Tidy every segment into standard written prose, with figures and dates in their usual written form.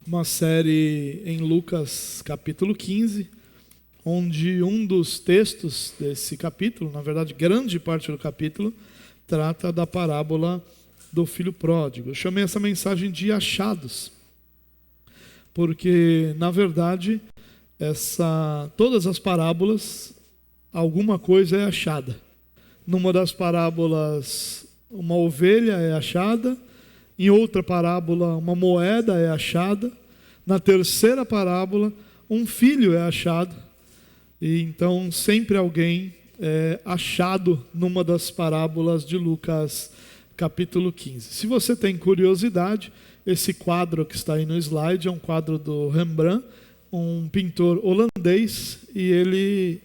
uma série em Lucas capítulo 15, onde um dos textos desse capítulo, na verdade grande parte do capítulo, trata da parábola do filho pródigo. Eu chamei essa mensagem de achados, porque na verdade todas as parábolas, alguma coisa é achada. Numa das parábolas, uma ovelha é achada. Em outra parábola, uma moeda é achada. Na terceira parábola, um filho é achado. E então sempre alguém é achado numa das parábolas de Lucas capítulo 15. Se você tem curiosidade, esse quadro que está aí no slide é um quadro do Rembrandt, um pintor holandês, e ele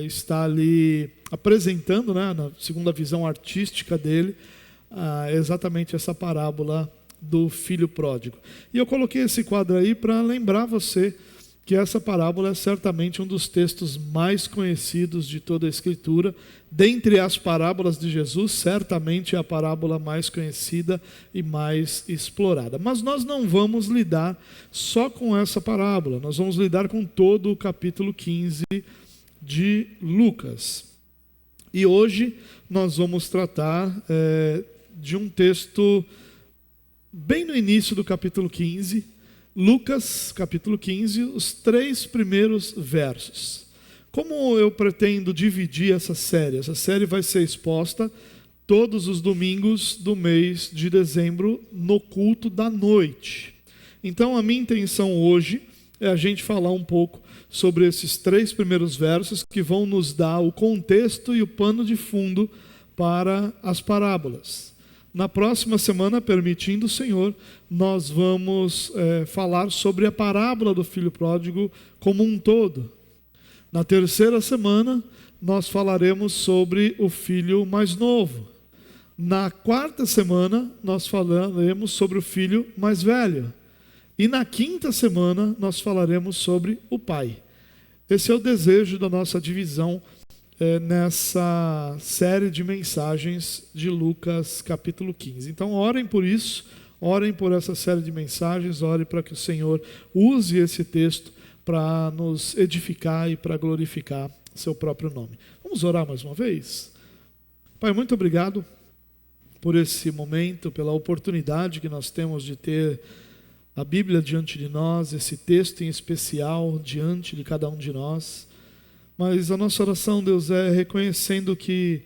está ali apresentando, na segunda visão artística dele, exatamente essa parábola do filho pródigo. E eu coloquei esse quadro aí para lembrar você que essa parábola é certamente um dos textos mais conhecidos de toda a Escritura. Dentre as parábolas de Jesus, certamente é a parábola mais conhecida e mais explorada. Mas nós não vamos lidar só com essa parábola, nós vamos lidar com todo o capítulo 15 de Lucas. E hoje nós vamos tratar de um texto bem no início do capítulo 15, Lucas capítulo 15, os 3 primeiros versos. Como eu pretendo dividir essa série? Essa série vai ser exposta todos os domingos do mês de dezembro no culto da noite. Então a minha intenção hoje é a gente falar um pouco sobre esses 3 primeiros versos que vão nos dar o contexto e o pano de fundo para as parábolas. Na próxima semana, permitindo o Senhor, nós vamos falar sobre a parábola do filho pródigo como um todo. Na terceira semana, nós falaremos sobre o filho mais novo. Na quarta semana, nós falaremos sobre o filho mais velho. E na quinta semana, nós falaremos sobre o pai. Esse é o desejo da nossa divisão nessa série de mensagens de Lucas capítulo 15. Então orem por isso, orem por essa série de mensagens, orem para que o Senhor use esse texto para nos edificar e para glorificar seu próprio nome. Vamos orar mais uma vez? Pai, muito obrigado por esse momento, pela oportunidade que nós temos de ter a Bíblia diante de nós, esse texto em especial diante de cada um de nós. Mas a nossa oração, Deus, é reconhecendo que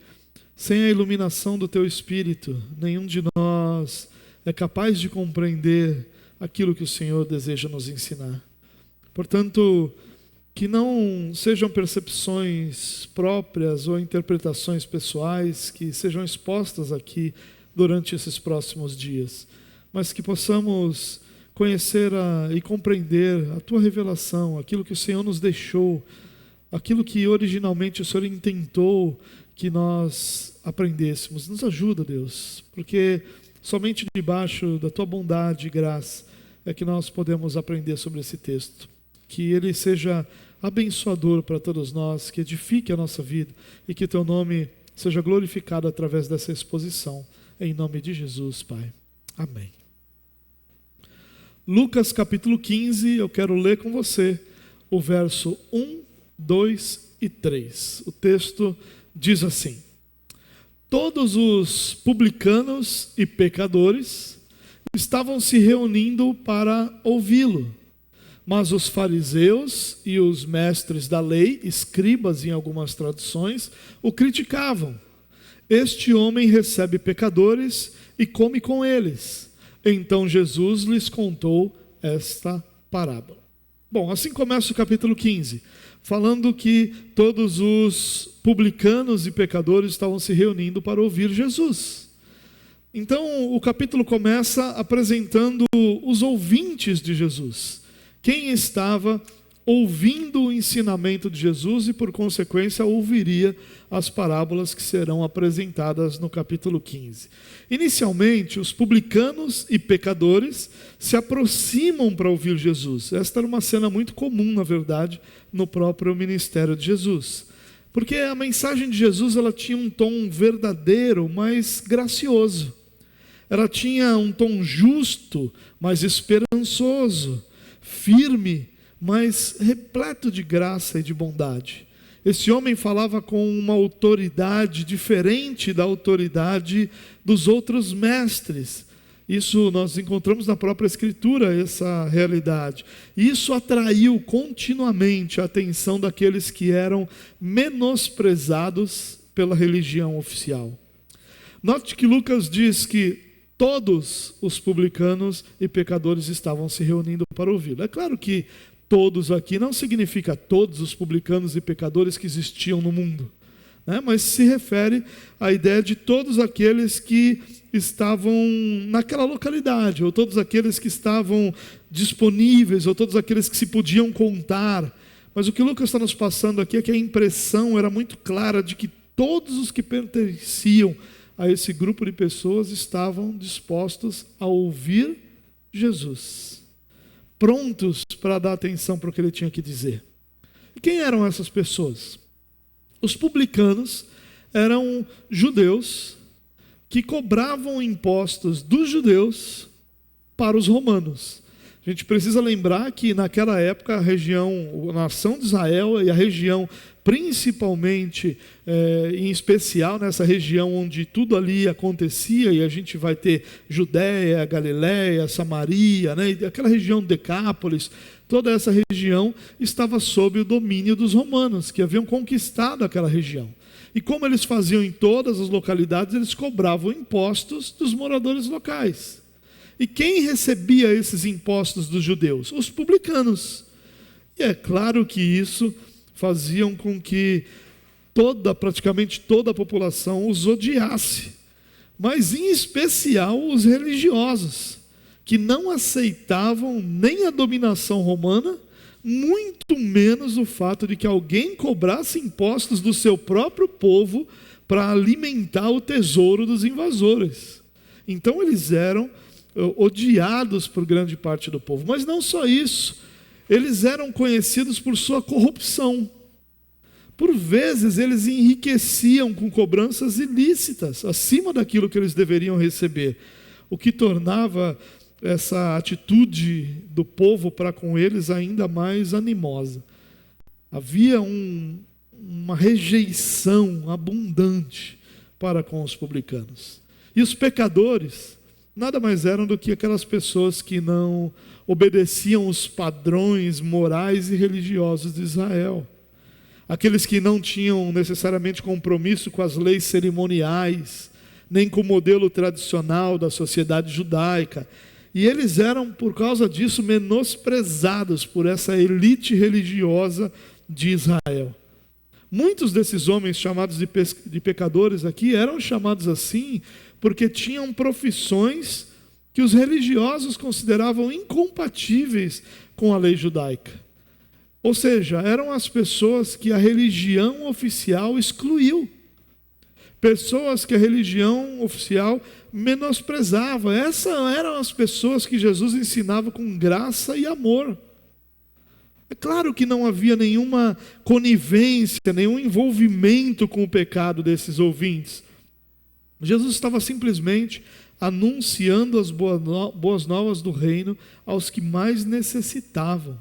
sem a iluminação do Teu Espírito, nenhum de nós é capaz de compreender aquilo que o Senhor deseja nos ensinar. Portanto, que não sejam percepções próprias ou interpretações pessoais que sejam expostas aqui durante esses próximos dias, mas que possamos conhecer e compreender a Tua revelação, aquilo que o Senhor nos deixou, aquilo que originalmente o Senhor intentou que nós aprendêssemos. Nos ajuda, Deus, porque somente debaixo da Tua bondade e graça é que nós podemos aprender sobre esse texto. Que ele seja abençoador para todos nós, que edifique a nossa vida e que Teu nome seja glorificado através dessa exposição. Em nome de Jesus, Pai. Amém. Lucas capítulo 15, eu quero ler com você o verso 1, 2 e 3. O texto diz assim: todos os publicanos e pecadores estavam se reunindo para ouvi-lo, mas os fariseus e os mestres da lei, escribas em algumas traduções, o criticavam. Este homem recebe pecadores e come com eles. Então Jesus lhes contou esta parábola. Bom, assim começa o capítulo 15, falando que todos os publicanos e pecadores estavam se reunindo para ouvir Jesus. Então o capítulo começa apresentando os ouvintes de Jesus. Quem estava ouvindo o ensinamento de Jesus e, por consequência, ouviria as parábolas que serão apresentadas no capítulo 15. Inicialmente, os publicanos e pecadores se aproximam para ouvir Jesus. Esta era uma cena muito comum, na verdade, no próprio ministério de Jesus. Porque a mensagem de Jesus ela tinha um tom verdadeiro, mas gracioso. Ela tinha um tom justo, mas esperançoso. firme, mas repleto de graça e de bondade. Esse homem falava com uma autoridade diferente da autoridade dos outros mestres. Isso nós encontramos na própria Escritura, essa realidade. Isso atraiu continuamente a atenção daqueles que eram menosprezados pela religião oficial. Note que Lucas diz que todos os publicanos e pecadores estavam se reunindo para ouvi-lo. É claro que todos aqui não significa todos os publicanos e pecadores que existiam no mundo, né? Mas se refere à ideia de todos aqueles que estavam naquela localidade, ou todos aqueles que estavam disponíveis, ou todos aqueles que se podiam contar. Mas o que Lucas está nos passando aqui é que a impressão era muito clara de que todos os que pertenciam a esse grupo de pessoas estavam dispostos a ouvir Jesus, prontos para dar atenção para o que ele tinha que dizer. E quem eram essas pessoas? Os publicanos eram judeus que cobravam impostos dos judeus para os romanos. A gente precisa lembrar que naquela época a nação de Israel e a região, principalmente, em especial nessa região onde tudo ali acontecia, e a gente vai ter Judéia, Galiléia, Samaria, né? Aquela região de Decápolis, toda essa região estava sob o domínio dos romanos, que haviam conquistado aquela região. E como eles faziam em todas as localidades, eles cobravam impostos dos moradores locais. E quem recebia esses impostos dos judeus? Os publicanos. E é claro que isso fazia com que praticamente toda a população os odiasse. Mas em especial os religiosos, que não aceitavam nem a dominação romana, muito menos o fato de que alguém cobrasse impostos do seu próprio povo para alimentar o tesouro dos invasores. Então eles eram odiados por grande parte do povo. Mas não só isso, eles eram conhecidos por sua corrupção. Por vezes eles enriqueciam com cobranças ilícitas, acima daquilo que eles deveriam receber, o que tornava essa atitude do povo para com eles ainda mais animosa. Havia uma rejeição abundante para com os publicanos. E os pecadores nada mais eram do que aquelas pessoas que não obedeciam os padrões morais e religiosos de Israel. Aqueles que não tinham necessariamente compromisso com as leis cerimoniais, nem com o modelo tradicional da sociedade judaica. E eles eram, por causa disso, menosprezados por essa elite religiosa de Israel. Muitos desses homens chamados de pecadores aqui eram chamados assim porque tinham profissões que os religiosos consideravam incompatíveis com a lei judaica. Ou seja, eram as pessoas que a religião oficial excluiu. Pessoas que a religião oficial menosprezava. Essas eram as pessoas que Jesus ensinava com graça e amor. É claro que não havia nenhuma conivência, nenhum envolvimento com o pecado desses ouvintes. Jesus estava simplesmente anunciando as boas novas do reino aos que mais necessitavam.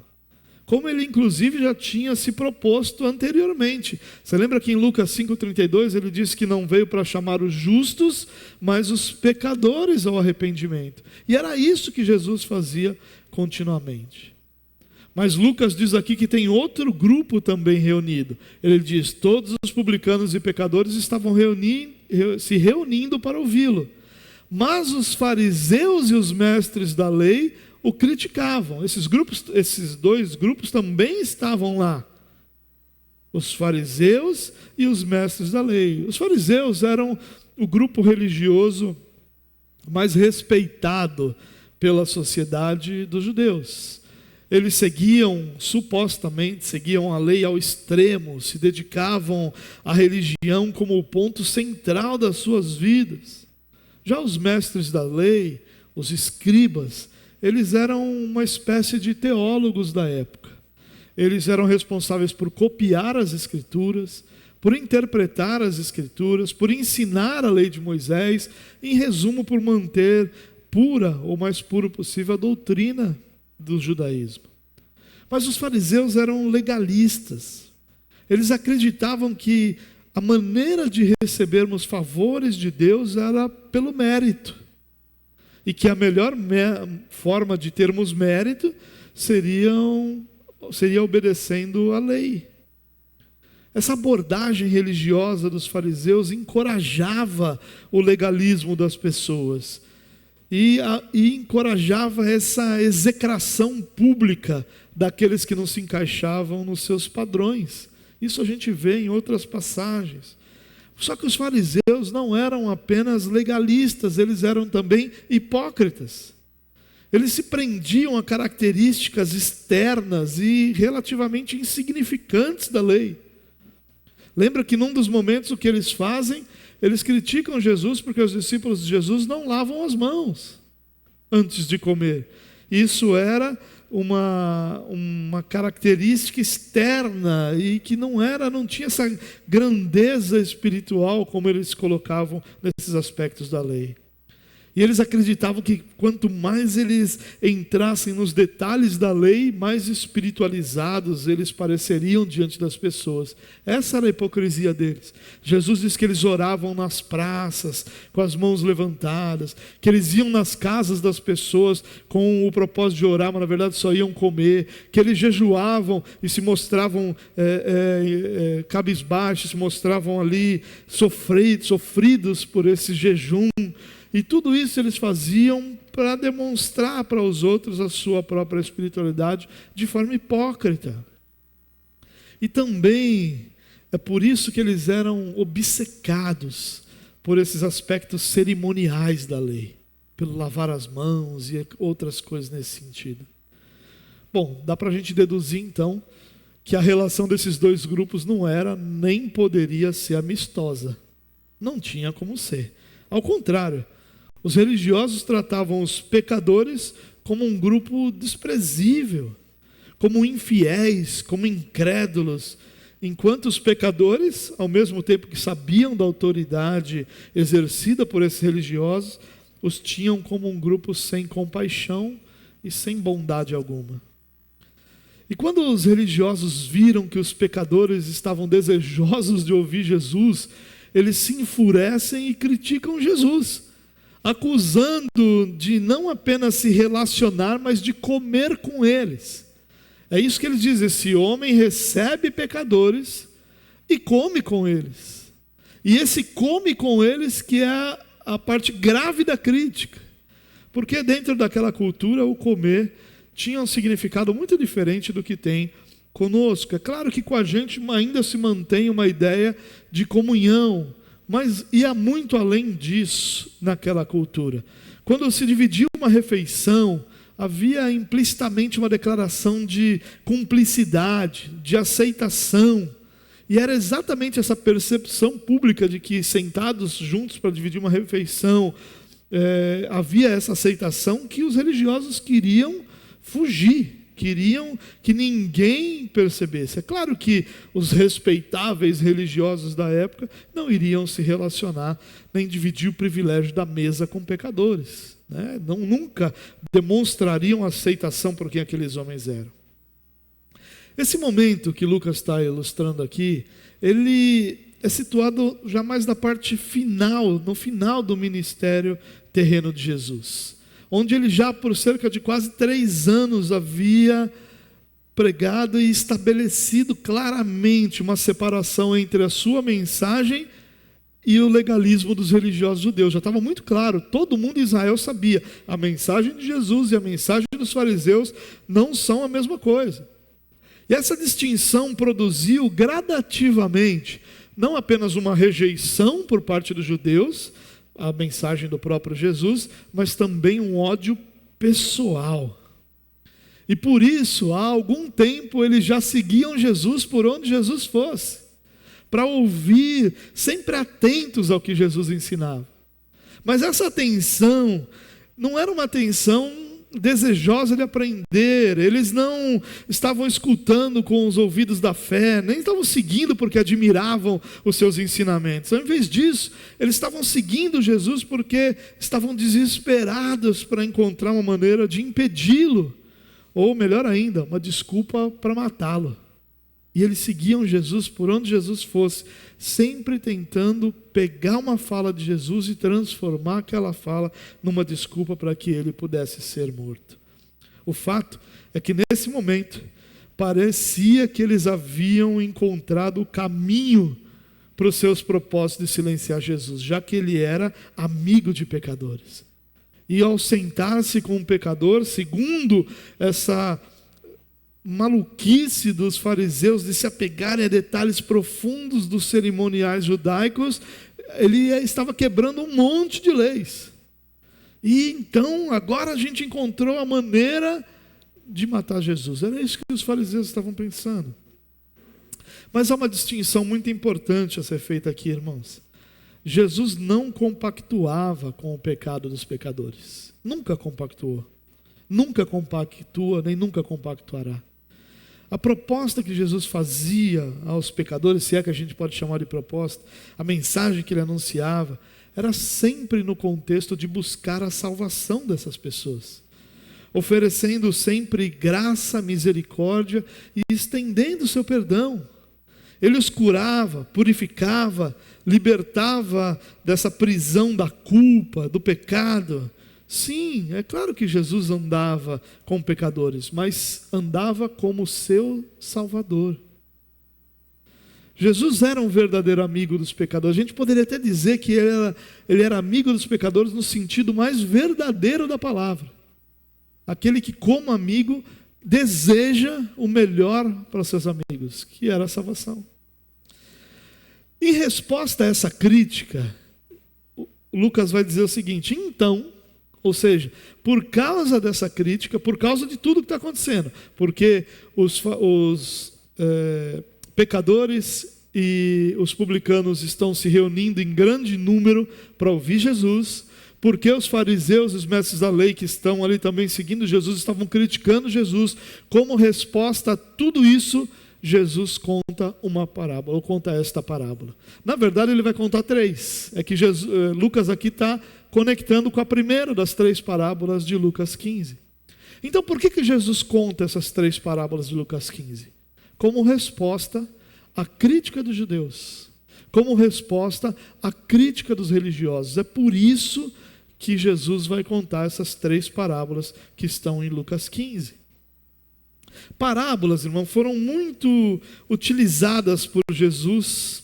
Como ele inclusive já tinha se proposto anteriormente. Você lembra que em Lucas 5,32 ele disse que não veio para chamar os justos, mas os pecadores ao arrependimento. E era isso que Jesus fazia continuamente. Mas Lucas diz aqui que tem outro grupo também reunido. Ele diz, todos os publicanos e pecadores estavam se reunindo para ouvi-lo. Mas os fariseus e os mestres da lei o criticavam. Esses dois grupos também estavam lá. Os fariseus e os mestres da lei. Os fariseus eram o grupo religioso mais respeitado pela sociedade dos judeus. Eles supostamente seguiam a lei ao extremo, se dedicavam à religião como o ponto central das suas vidas. Já os mestres da lei, os escribas, eles eram uma espécie de teólogos da época. Eles eram responsáveis por copiar as Escrituras, por interpretar as Escrituras, por ensinar a lei de Moisés, em resumo, por manter pura, ou mais puro possível, a doutrina do judaísmo. Mas os fariseus eram legalistas. Eles acreditavam que a maneira de recebermos favores de Deus era pelo mérito. E que a melhor forma de termos mérito seria obedecendo a lei. Essa abordagem religiosa dos fariseus encorajava o legalismo das pessoas. E encorajava essa execração pública daqueles que não se encaixavam nos seus padrões. Isso a gente vê em outras passagens. Só que os fariseus não eram apenas legalistas, eles eram também hipócritas. Eles se prendiam a características externas e relativamente insignificantes da lei. Lembra que num dos momentos o que eles fazem? Eles criticam Jesus porque os discípulos de Jesus não lavam as mãos antes de comer. Isso era uma característica externa e que não tinha essa grandeza espiritual como eles colocavam nesses aspectos da lei. E eles acreditavam que quanto mais eles entrassem nos detalhes da lei, mais espiritualizados eles pareceriam diante das pessoas. Essa era a hipocrisia deles. Jesus diz que eles oravam nas praças, com as mãos levantadas, que eles iam nas casas das pessoas com o propósito de orar, mas na verdade só iam comer, que eles jejuavam e se cabisbaixos, se mostravam ali sofridos por esse jejum. E tudo isso eles faziam para demonstrar para os outros a sua própria espiritualidade de forma hipócrita. E também é por isso que eles eram obcecados por esses aspectos cerimoniais da lei, pelo lavar as mãos e outras coisas nesse sentido. Bom, dá para a gente deduzir então que a relação desses dois grupos não era nem poderia ser amistosa. Não tinha como ser. Ao contrário, os religiosos tratavam os pecadores como um grupo desprezível, como infiéis, como incrédulos, enquanto os pecadores, ao mesmo tempo que sabiam da autoridade exercida por esses religiosos, os tinham como um grupo sem compaixão e sem bondade alguma. E quando os religiosos viram que os pecadores estavam desejosos de ouvir Jesus, eles se enfurecem e criticam Jesus, acusando de não apenas se relacionar, mas de comer com eles. É isso que eles dizem: esse homem recebe pecadores e come com eles. E esse come com eles que é a parte grave da crítica. Porque dentro daquela cultura o comer tinha um significado muito diferente do que tem conosco. É claro que com a gente ainda se mantém uma ideia de comunhão, mas ia muito além disso naquela cultura. Quando se dividia uma refeição, havia implicitamente uma declaração de cumplicidade, de aceitação. E era exatamente essa percepção pública de que sentados juntos para dividir uma refeição, havia essa aceitação que os religiosos queriam fugir. Queriam que ninguém percebesse. É claro que os respeitáveis religiosos da época não iriam se relacionar, nem dividir o privilégio da mesa com pecadores, né? Nunca demonstrariam aceitação por quem aqueles homens eram. Esse momento que Lucas está ilustrando aqui, ele é situado já mais na parte final, no final do ministério terreno de Jesus, onde ele já por cerca de quase 3 anos havia pregado e estabelecido claramente uma separação entre a sua mensagem e o legalismo dos religiosos judeus. Já estava muito claro, todo mundo em Israel sabia, a mensagem de Jesus e a mensagem dos fariseus não são a mesma coisa. E essa distinção produziu gradativamente, não apenas uma rejeição por parte dos judeus, a mensagem do próprio Jesus, mas também um ódio pessoal. E por isso, há algum tempo, eles já seguiam Jesus por onde Jesus fosse, para ouvir, sempre atentos ao que Jesus ensinava. Mas essa atenção não era uma atenção desejosa de aprender, eles não estavam escutando com os ouvidos da fé, nem estavam seguindo porque admiravam os seus ensinamentos. Ao invés disso, eles estavam seguindo Jesus porque estavam desesperados para encontrar uma maneira de impedi-lo, ou melhor ainda, uma desculpa para matá-lo. E eles seguiam Jesus por onde Jesus fosse, sempre tentando pegar uma fala de Jesus e transformar aquela fala numa desculpa para que ele pudesse ser morto. O fato é que nesse momento, parecia que eles haviam encontrado o caminho para os seus propósitos de silenciar Jesus, já que ele era amigo de pecadores. E ao sentar-se com um pecador, segundo essa maluquice dos fariseus de se apegarem a detalhes profundos dos cerimoniais judaicos, ele estava quebrando um monte de leis. E então, agora a gente encontrou a maneira de matar Jesus. Era isso que os fariseus estavam pensando. Mas há uma distinção muito importante a ser feita aqui, irmãos. Jesus não compactuava com o pecado dos pecadores. Nunca compactuou. Nunca compactua, nem nunca compactuará. A proposta que Jesus fazia aos pecadores, se é que a gente pode chamar de proposta, a mensagem que ele anunciava, era sempre no contexto de buscar a salvação dessas pessoas, oferecendo sempre graça, misericórdia e estendendo o seu perdão. Ele os curava, purificava, libertava dessa prisão da culpa, do pecado. Sim, é claro que Jesus andava com pecadores, mas andava como seu Salvador. Jesus era um verdadeiro amigo dos pecadores. A gente poderia até dizer que ele era amigo dos pecadores no sentido mais verdadeiro da palavra. Aquele que, como amigo, deseja o melhor para os seus amigos, que era a salvação. Em resposta a essa crítica, Lucas vai dizer o seguinte: então, ou seja, por causa dessa crítica, por causa de tudo que está acontecendo, porque os pecadores e os publicanos estão se reunindo em grande número para ouvir Jesus, porque os fariseus e os mestres da lei que estão ali também seguindo Jesus, estavam criticando Jesus. Como resposta a tudo isso, Jesus conta uma parábola, ou conta esta parábola. Na verdade, ele vai contar 3. É que Lucas aqui está conectando com a primeira das 3 parábolas de Lucas 15. Então, por que Jesus conta essas 3 parábolas de Lucas 15? Como resposta à crítica dos judeus, como resposta à crítica dos religiosos. É por isso que Jesus vai contar essas 3 parábolas que estão em Lucas 15. Parábolas, irmão, foram muito utilizadas por Jesus,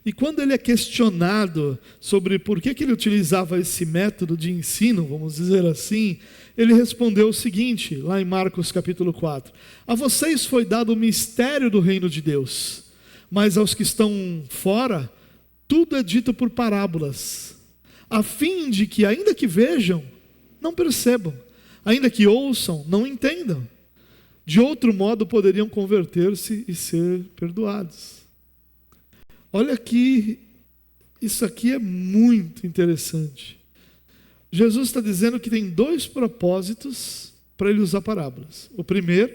e quando ele é questionado sobre por que ele utilizava esse método de ensino, vamos dizer assim, ele respondeu o seguinte, lá em Marcos capítulo 4: a vocês foi dado o mistério do reino de Deus, mas aos que estão fora, tudo é dito por parábolas, a fim de que, ainda que vejam, não percebam, ainda que ouçam, não entendam. De outro modo, poderiam converter-se e ser perdoados. Olha aqui, isso aqui é muito interessante. Jesus está dizendo que tem 2 propósitos para ele usar parábolas. O primeiro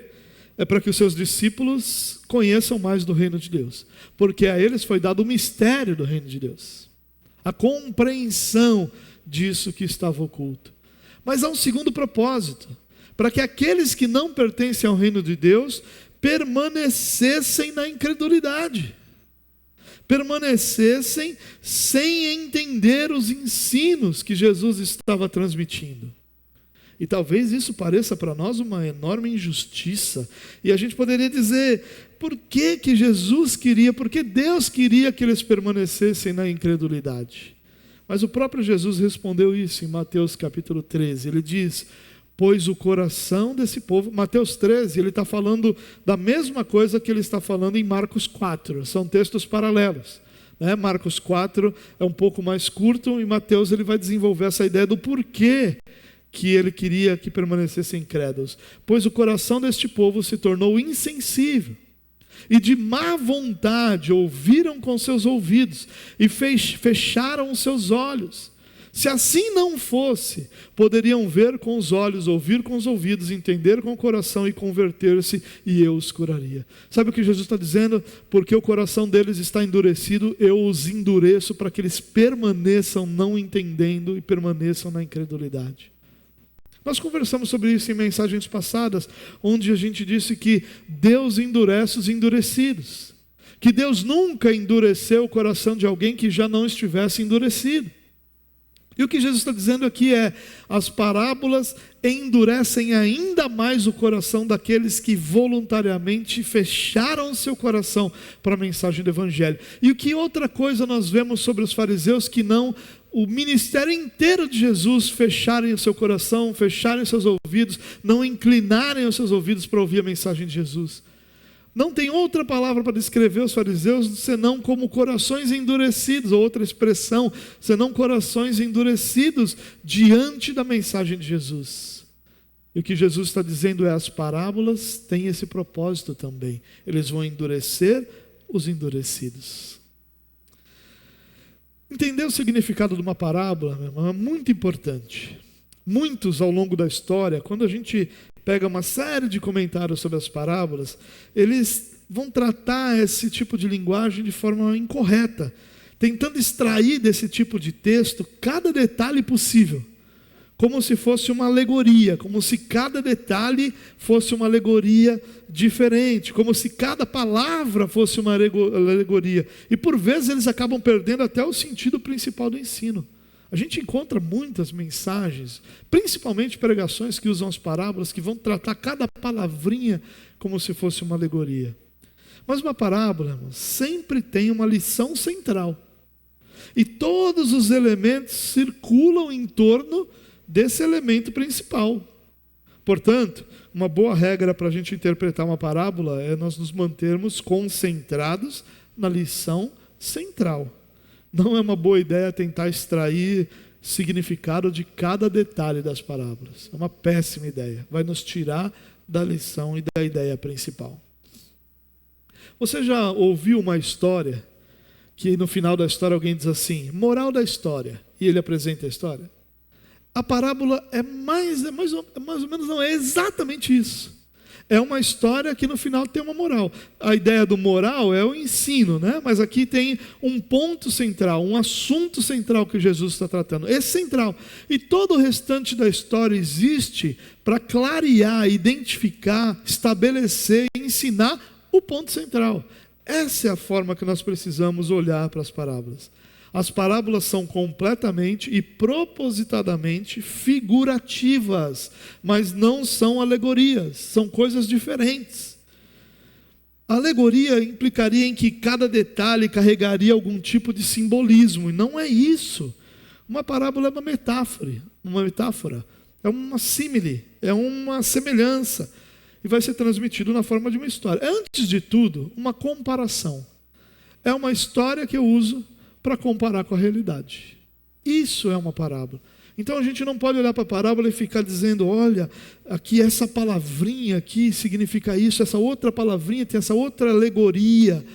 é para que os seus discípulos conheçam mais do reino de Deus, porque a eles foi dado o mistério do reino de Deus, a compreensão disso que estava oculto. Mas há um segundo propósito, para que aqueles que não pertencem ao reino de Deus permanecessem na incredulidade, permanecessem sem entender os ensinos que Jesus estava transmitindo. E talvez isso pareça para nós uma enorme injustiça, e a gente poderia dizer: por que Jesus queria, por que Deus queria que eles permanecessem na incredulidade? Mas o próprio Jesus respondeu isso em Mateus capítulo 13, ele diz: pois o coração desse povo, Mateus 13, ele está falando da mesma coisa que ele está falando em Marcos 4, são textos paralelos, né? Marcos 4 é um pouco mais curto, e Mateus ele vai desenvolver essa ideia do porquê que ele queria que permanecessem incrédulos. Pois o coração deste povo se tornou insensível, e de má vontade ouviram com seus ouvidos, e fecharam os seus olhos. Se assim não fosse, poderiam ver com os olhos, ouvir com os ouvidos, entender com o coração e converter-se, e eu os curaria. Sabe o que Jesus está dizendo? Porque o coração deles está endurecido, eu os endureço para que eles permaneçam não entendendo e permaneçam na incredulidade. Nós conversamos sobre isso em mensagens passadas, onde a gente disse que Deus endurece os endurecidos, que Deus nunca endureceu o coração de alguém que já não estivesse endurecido. E o que Jesus está dizendo aqui é: as parábolas endurecem ainda mais o coração daqueles que voluntariamente fecharam o seu coração para a mensagem do Evangelho. E o que outra coisa nós vemos sobre os fariseus que não o ministério inteiro de Jesus fecharem o seu coração, fecharem os seus ouvidos, não inclinarem os seus ouvidos para ouvir a mensagem de Jesus? Não tem outra palavra para descrever os fariseus senão como corações endurecidos, ou outra expressão, senão corações endurecidos diante da mensagem de Jesus. E o que Jesus está dizendo é: as parábolas têm esse propósito também. Eles vão endurecer os endurecidos. Entender o significado de uma parábola, meu irmão, é muito importante. Muitos ao longo da história, quando a gente pega uma série de comentários sobre as parábolas, eles vão tratar esse tipo de linguagem de forma incorreta, tentando extrair desse tipo de texto cada detalhe possível, como se fosse uma alegoria, como se cada detalhe fosse uma alegoria diferente, como se cada palavra fosse uma alegoria. E por vezes eles acabam perdendo até o sentido principal do ensino. A gente encontra muitas mensagens, principalmente pregações que usam as parábolas, que vão tratar cada palavrinha como se fosse uma alegoria. Mas uma parábola, irmão, sempre tem uma lição central. E todos os elementos circulam em torno desse elemento principal. Portanto, uma boa regra para a gente interpretar uma parábola é nós nos mantermos concentrados na lição central. Não é uma boa ideia tentar extrair significado de cada detalhe das parábolas. É uma péssima ideia. Vai nos tirar da lição e da ideia principal. Você já ouviu uma história que no final da história alguém diz assim: moral da história, e ele apresenta a história? A parábola é mais ou menos, não, é exatamente isso. É uma história que no final tem uma moral. A ideia do moral é o ensino, né? Mas aqui tem um ponto central, um assunto central que Jesus está tratando. Esse central. E todo o restante da história existe para clarear, identificar, estabelecer e ensinar o ponto central. Essa é a forma que nós precisamos olhar para as parábolas. As parábolas são completamente e propositadamente figurativas, mas não são alegorias, são coisas diferentes. A alegoria implicaria em que cada detalhe carregaria algum tipo de simbolismo, e não é isso. Uma parábola é uma metáfora, é uma símile, é uma semelhança, e vai ser transmitido na forma de uma história. Antes de tudo, uma comparação. É uma história que eu uso para comparar com a realidade. Isso é uma parábola. Então a gente não pode olhar para a parábola e ficar dizendo: olha, aqui essa palavrinha aqui significa isso, essa outra palavrinha tem essa outra alegoria.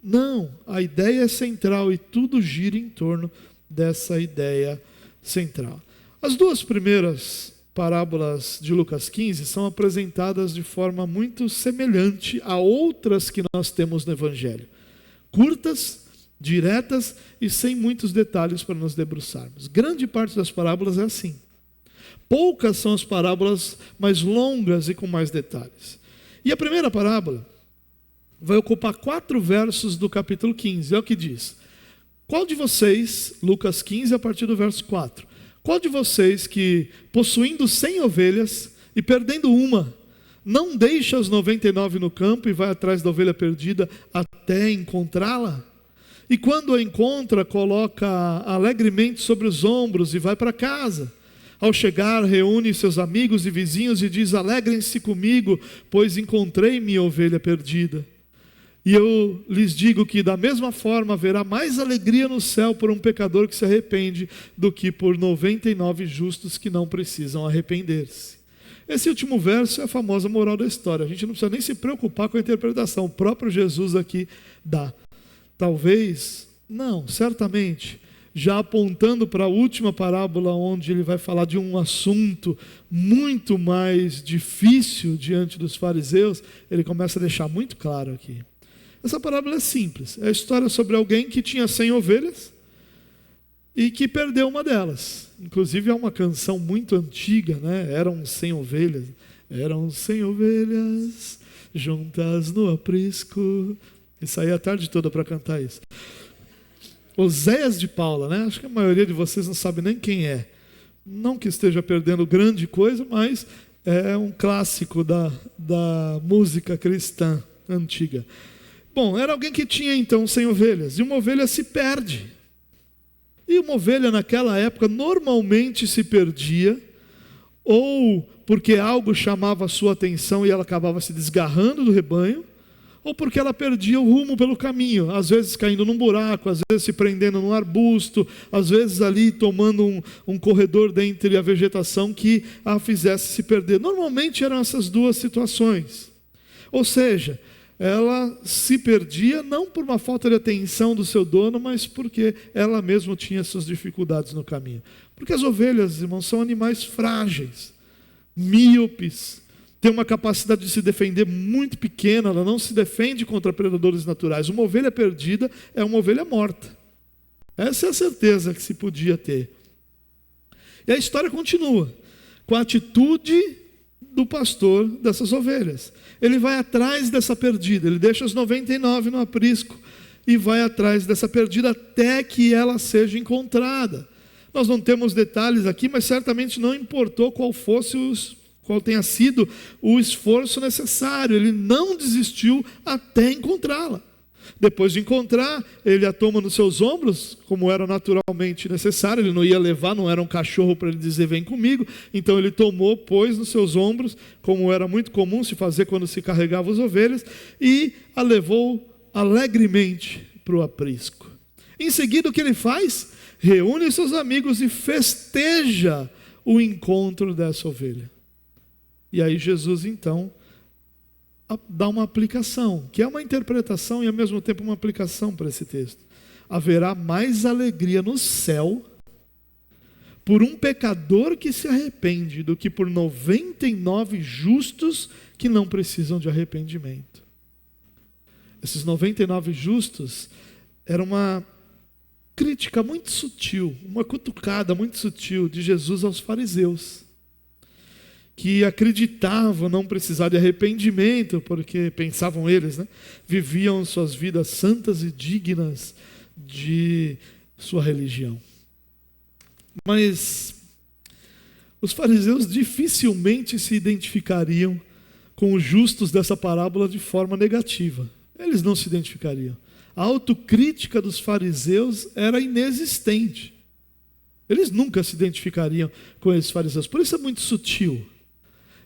Não, a ideia é central e tudo gira em torno dessa ideia central. As duas primeiras parábolas de Lucas 15 são apresentadas de forma muito semelhante a outras que nós temos no Evangelho. Curtas, diretas e sem muitos detalhes para nos debruçarmos. Grande parte das parábolas é assim. Poucas são as parábolas mais longas e com mais detalhes. E a primeira parábola vai ocupar 4 versos do capítulo 15. É o que diz: qual de vocês, Lucas 15 a partir do verso 4, qual de vocês que, possuindo 100 ovelhas e perdendo uma, não deixa as 99 no campo e vai atrás da ovelha perdida até encontrá-la? E quando a encontra, coloca alegremente sobre os ombros e vai para casa. Ao chegar, reúne seus amigos e vizinhos e diz: alegrem-se comigo, pois encontrei minha ovelha perdida. E eu lhes digo que da mesma forma haverá mais alegria no céu por um pecador que se arrepende do que por 99 justos que não precisam arrepender-se. Esse último verso é a famosa moral da história. A gente não precisa nem se preocupar com a interpretação. O próprio Jesus aqui dá. Talvez, não, certamente, já apontando para a última parábola, onde ele vai falar de um assunto muito mais difícil diante dos fariseus, ele começa a deixar muito claro aqui. Essa parábola é simples, é a história sobre alguém que tinha 100 ovelhas e que perdeu uma delas. Inclusive é uma canção muito antiga, né? Eram 100 ovelhas juntas no aprisco. E saí a tarde toda para cantar isso. Oséias de Paula, né? Acho que a maioria de vocês não sabe nem quem é. Não que esteja perdendo grande coisa, mas é um clássico da música cristã antiga. Bom, era alguém que tinha então 100 ovelhas, e uma ovelha se perde. E uma ovelha naquela época normalmente se perdia, ou porque algo chamava a sua atenção e ela acabava se desgarrando do rebanho, ou porque ela perdia o rumo pelo caminho, às vezes caindo num buraco, às vezes se prendendo num arbusto, às vezes ali tomando um corredor dentre a vegetação que a fizesse se perder. Normalmente eram essas duas situações. Ou seja, ela se perdia não por uma falta de atenção do seu dono, mas porque ela mesma tinha suas dificuldades no caminho. Porque as ovelhas, irmãos, são animais frágeis, míopes, tem uma capacidade de se defender muito pequena, ela não se defende contra predadores naturais. Uma ovelha perdida é uma ovelha morta. Essa é a certeza que se podia ter. E a história continua com a atitude do pastor dessas ovelhas. Ele vai atrás dessa perdida, ele deixa as 99 no aprisco e vai atrás dessa perdida até que ela seja encontrada. Nós não temos detalhes aqui, mas certamente não importou qual tenha sido o esforço necessário, ele não desistiu até encontrá-la. Depois de encontrar, ele a toma nos seus ombros, como era naturalmente necessário, ele não ia levar, não era um cachorro para ele dizer vem comigo, então ele tomou, pôs nos seus ombros, como era muito comum se fazer quando se carregava as ovelhas, e a levou alegremente para o aprisco. Em seguida o que ele faz? Reúne seus amigos e festeja o encontro dessa ovelha. E aí Jesus então dá uma aplicação, que é uma interpretação e ao mesmo tempo uma aplicação para esse texto. Haverá mais alegria no céu por um pecador que se arrepende do que por 99 justos que não precisam de arrependimento. Esses 99 justos era uma crítica muito sutil, uma cutucada muito sutil de Jesus aos fariseus, que acreditavam não precisar de arrependimento, porque pensavam eles, né, viviam suas vidas santas e dignas de sua religião. Mas os fariseus dificilmente se identificariam com os justos dessa parábola de forma negativa. Eles não se identificariam. A autocrítica dos fariseus era inexistente. Eles nunca se identificariam com esses fariseus. Por isso é muito sutil.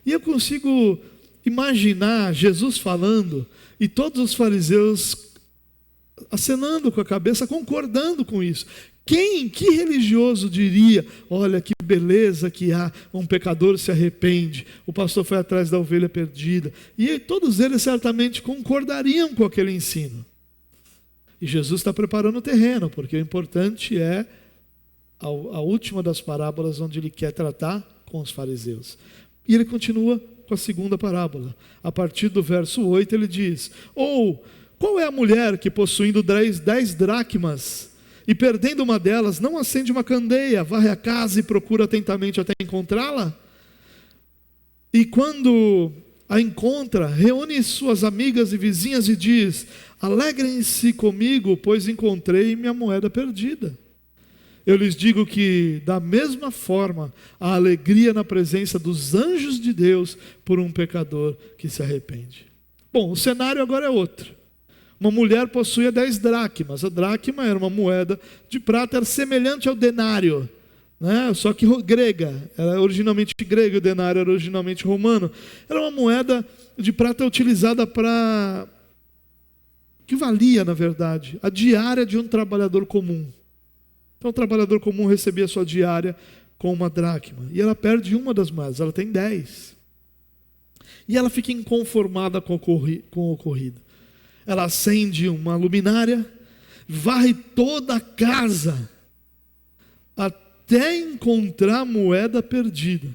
E eu consigo imaginar Jesus falando e todos os fariseus acenando com a cabeça, concordando com isso. Que religioso diria, olha que beleza que há, um pecador se arrepende, o pastor foi atrás da ovelha perdida. E todos eles certamente concordariam com aquele ensino. E Jesus está preparando o terreno, porque o importante é a última das parábolas onde ele quer tratar com os fariseus. E ele continua com a segunda parábola. A partir do verso 8 ele diz: qual é a mulher que possuindo 10 dracmas e perdendo uma delas, não acende uma candeia, varre a casa e procura atentamente até encontrá-la? E quando a encontra, reúne suas amigas e vizinhas e diz: alegrem-se comigo, pois encontrei minha moeda perdida. Eu lhes digo que, da mesma forma, a alegria na presença dos anjos de Deus por um pecador que se arrepende. Bom, o cenário agora é outro. Uma mulher possuía 10 dracmas. A dracma era uma moeda de prata, era semelhante ao denário, né? Só que grega. Era originalmente grega, o denário era originalmente romano. Era uma moeda de prata utilizada para... que valia, na verdade, a diária de um trabalhador comum. Então o trabalhador comum recebia sua diária com uma dracma. E ela perde uma das moedas, ela tem 10. E ela fica inconformada com o ocorrido. Ela acende uma luminária, varre toda a casa, até encontrar a moeda perdida.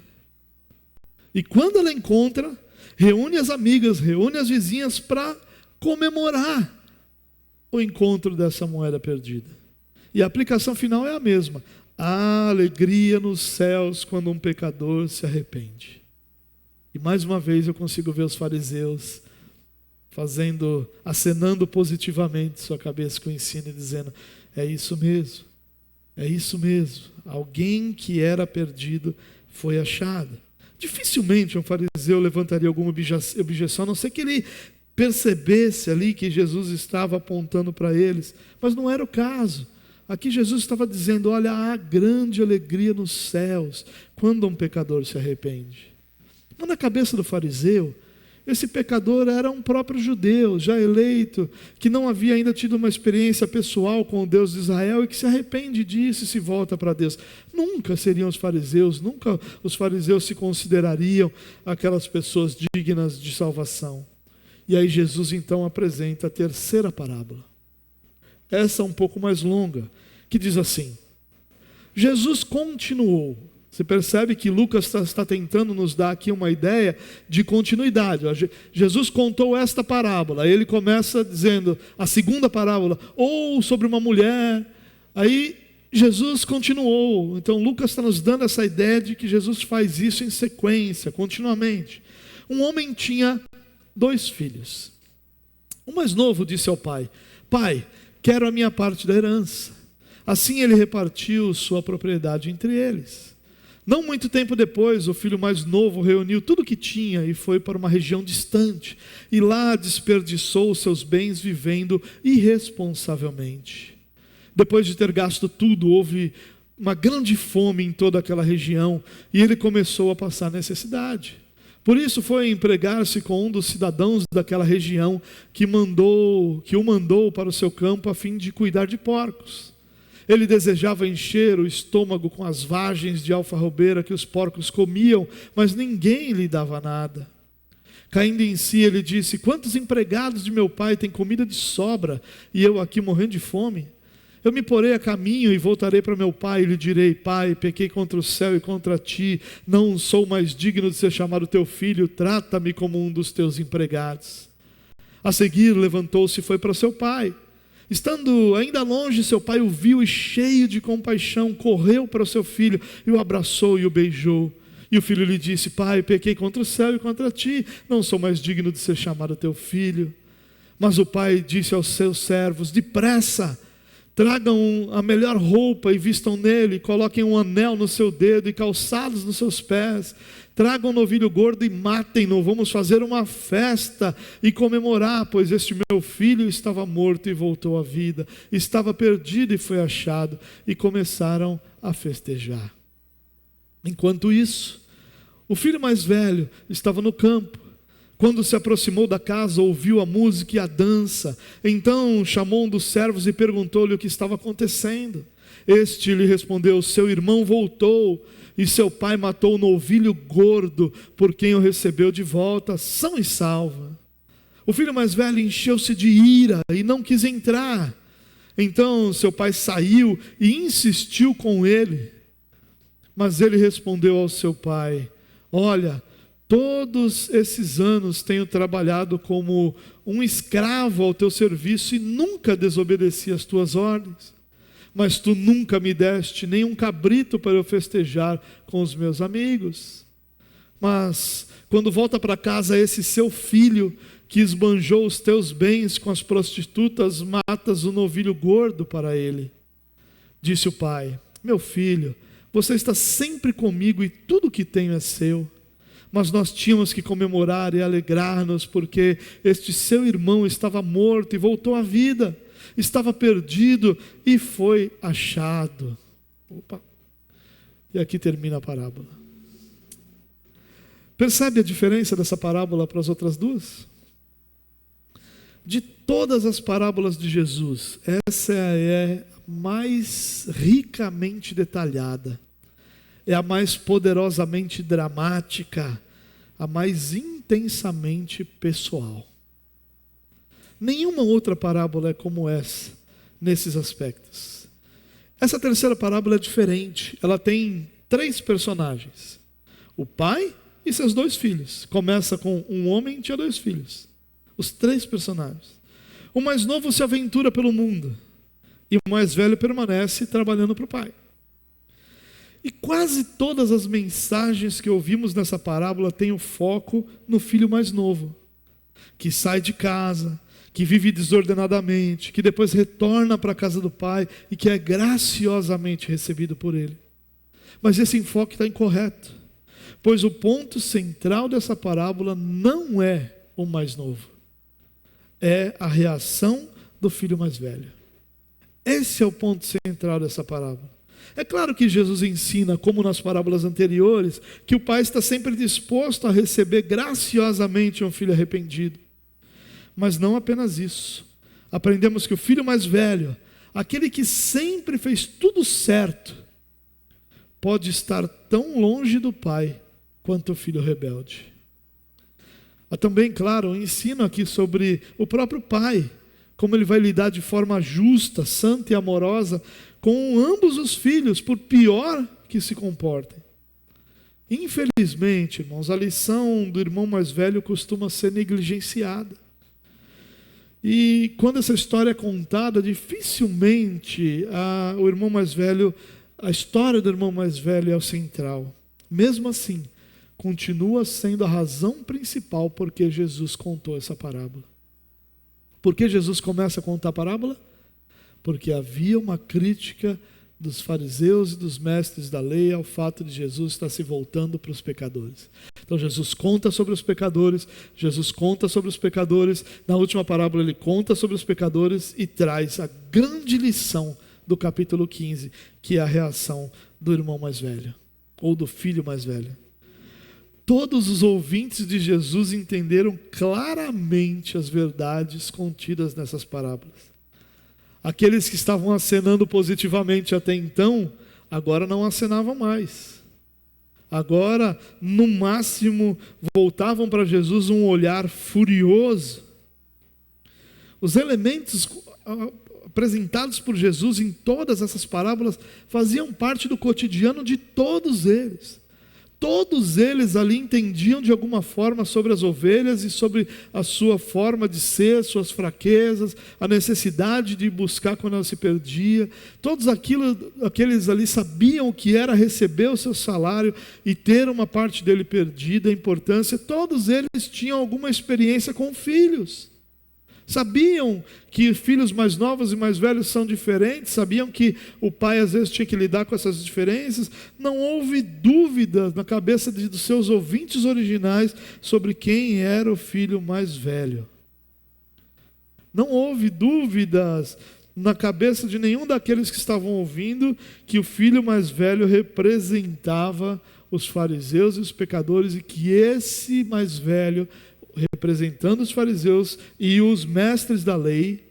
E quando ela encontra, reúne as amigas, reúne as vizinhas para comemorar o encontro dessa moeda perdida. E a aplicação final é a mesma. Há alegria nos céus quando um pecador se arrepende. E mais uma vez eu consigo ver os fariseus acenando positivamente sua cabeça com o ensino e dizendo: é isso mesmo, é isso mesmo. Alguém que era perdido foi achado. Dificilmente um fariseu levantaria alguma objeção, a não ser que ele percebesse ali que Jesus estava apontando para eles, mas não era o caso. Aqui Jesus estava dizendo: olha, há grande alegria nos céus quando um pecador se arrepende. Mas na cabeça do fariseu, esse pecador era um próprio judeu, já eleito, que não havia ainda tido uma experiência pessoal com o Deus de Israel e que se arrepende disso e se volta para Deus. Nunca seriam os fariseus, nunca os fariseus se considerariam aquelas pessoas dignas de salvação. E aí Jesus então apresenta a terceira parábola. Essa um pouco mais longa, que diz assim: Jesus continuou. Você percebe que Lucas está tentando nos dar aqui uma ideia de continuidade. Jesus contou esta parábola, ele começa dizendo a segunda parábola, ou sobre uma mulher. Aí Jesus continuou. Então Lucas está nos dando essa ideia de que Jesus faz isso em sequência, continuamente. Um homem tinha 2 filhos. O mais novo disse ao pai: pai, quero a minha parte da herança. Assim ele repartiu sua propriedade entre eles. Não muito tempo depois, o filho mais novo reuniu tudo o que tinha e foi para uma região distante. E lá desperdiçou seus bens vivendo irresponsavelmente. Depois de ter gasto tudo, houve uma grande fome em toda aquela região e ele começou a passar necessidade. Por isso foi empregar-se com um dos cidadãos daquela região que o mandou para o seu campo a fim de cuidar de porcos. Ele desejava encher o estômago com as vagens de alfarrobeira que os porcos comiam, mas ninguém lhe dava nada. Caindo em si, ele disse: quantos empregados de meu pai têm comida de sobra, e eu aqui morrendo de fome? Eu me porei a caminho e voltarei para meu pai e lhe direi: pai, pequei contra o céu e contra ti, não sou mais digno de ser chamado teu filho, trata-me como um dos teus empregados. A seguir levantou-se e foi para seu pai. Estando ainda longe, seu pai o viu e, cheio de compaixão, correu para o seu filho e o abraçou e o beijou. E o filho lhe disse: pai, pequei contra o céu e contra ti, não sou mais digno de ser chamado teu filho. Mas o pai disse aos seus servos: depressa, tragam a melhor roupa e vistam nele, coloquem um anel no seu dedo e calçados nos seus pés. Tragam um novilho gordo e matem-no, vamos fazer uma festa e comemorar, pois este meu filho estava morto e voltou à vida, estava perdido e foi achado, e começaram a festejar. Enquanto isso, o filho mais velho estava no campo. Quando se aproximou da casa, ouviu a música e a dança. Então chamou um dos servos e perguntou-lhe o que estava acontecendo. Este lhe respondeu: seu irmão voltou, e seu pai matou o novilho gordo, por quem o recebeu de volta, são e salva. O filho mais velho encheu-se de ira e não quis entrar. Então seu pai saiu e insistiu com ele. Mas ele respondeu ao seu pai: olha, todos esses anos tenho trabalhado como um escravo ao teu serviço e nunca desobedeci às tuas ordens. Mas tu nunca me deste nem um cabrito para eu festejar com os meus amigos. Mas quando volta para casa esse seu filho, que esbanjou os teus bens com as prostitutas, matas o novilho gordo para ele. Disse o pai: meu filho, você está sempre comigo e tudo que tenho é seu. Mas nós tínhamos que comemorar e alegrar-nos, porque este seu irmão estava morto e voltou à vida. Estava perdido e foi achado. Opa. E aqui termina a parábola. Percebe a diferença dessa parábola para as outras duas? De todas as parábolas de Jesus, essa é a mais ricamente detalhada, é a mais poderosamente dramática, a mais intensamente pessoal. Nenhuma outra parábola é como essa, nesses aspectos. Essa terceira parábola é diferente. Ela tem 3 personagens: o pai e seus 2 filhos. Começa com um homem que tinha 2 filhos. Os 3 personagens. O mais novo se aventura pelo mundo. e o mais velho permanece trabalhando para o pai. E quase todas as mensagens que ouvimos nessa parábola têm o foco no filho mais novo, que sai de casa, que vive desordenadamente, que depois retorna para a casa do pai e que é graciosamente recebido por ele. Mas esse enfoque está incorreto, pois o ponto central dessa parábola não é o mais novo, é a reação do filho mais velho. Esse é o ponto central dessa parábola. É claro que Jesus ensina, como nas parábolas anteriores, que o pai está sempre disposto a receber graciosamente um filho arrependido. Mas não apenas isso. Aprendemos que o filho mais velho, aquele que sempre fez tudo certo, pode estar tão longe do pai quanto o filho rebelde. Há também, claro, um ensino aqui sobre o próprio pai, como ele vai lidar de forma justa, santa e amorosa com ambos os filhos, por pior que se comportem. Infelizmente, irmãos, a lição do irmão mais velho costuma ser negligenciada. E quando essa história é contada, dificilmente o irmão mais velho, a história do irmão mais velho é o central. Mesmo assim, continua sendo a razão principal porque Jesus contou essa parábola. Por que Jesus começa a contar a parábola? Porque havia uma crítica dos fariseus e dos mestres da lei ao fato de Jesus estar se voltando para os pecadores. Então Jesus conta sobre os pecadores, na última parábola ele conta sobre os pecadores e traz a grande lição do capítulo 15, que é a reação do irmão mais velho, ou do filho mais velho. Todos os ouvintes de Jesus entenderam claramente as verdades contidas nessas parábolas. Aqueles que estavam acenando positivamente até então, agora não acenavam mais. Agora, no máximo, voltavam para Jesus um olhar furioso. Os elementos apresentados por Jesus em todas essas parábolas faziam parte do cotidiano de todos eles. Todos eles ali entendiam de alguma forma sobre as ovelhas e sobre a sua forma de ser, suas fraquezas, a necessidade de buscar quando ela se perdia. Todos aqueles ali sabiam o que era receber o seu salário e ter uma parte dele perdida, a importância. Todos eles tinham alguma experiência com filhos. Sabiam que filhos mais novos e mais velhos são diferentes, sabiam que o pai às vezes tinha que lidar com essas diferenças. Não houve dúvida na cabeça dos seus ouvintes originais sobre quem era o filho mais velho. Não houve dúvidas na cabeça de nenhum daqueles que estavam ouvindo que o filho mais velho representava os fariseus e os pecadores e que esse mais velho, representando os fariseus e os mestres da lei,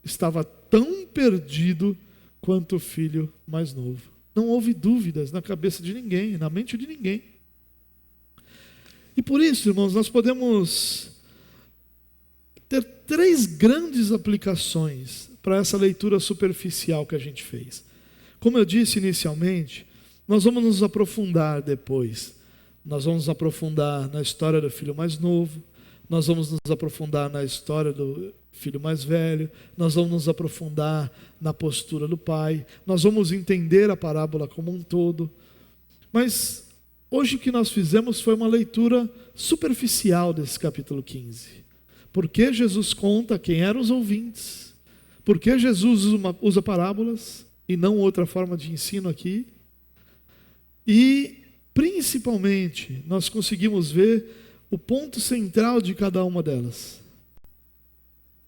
estava tão perdido quanto o filho mais novo. Não houve dúvidas na cabeça de ninguém, na mente de ninguém. E por isso, irmãos, nós podemos ter 3 grandes aplicações para essa leitura superficial que a gente fez. Como eu disse inicialmente, nós vamos nos aprofundar depois. Nós vamos nos aprofundar na história do filho mais novo, nós vamos nos aprofundar na história do filho mais velho, nós vamos nos aprofundar na postura do pai, nós vamos entender a parábola como um todo. Mas hoje o que nós fizemos foi uma leitura superficial desse capítulo 15. Por que Jesus conta quem eram os ouvintes? Por que Jesus usa parábolas e não outra forma de ensino aqui? E principalmente, nós conseguimos ver o ponto central de cada uma delas.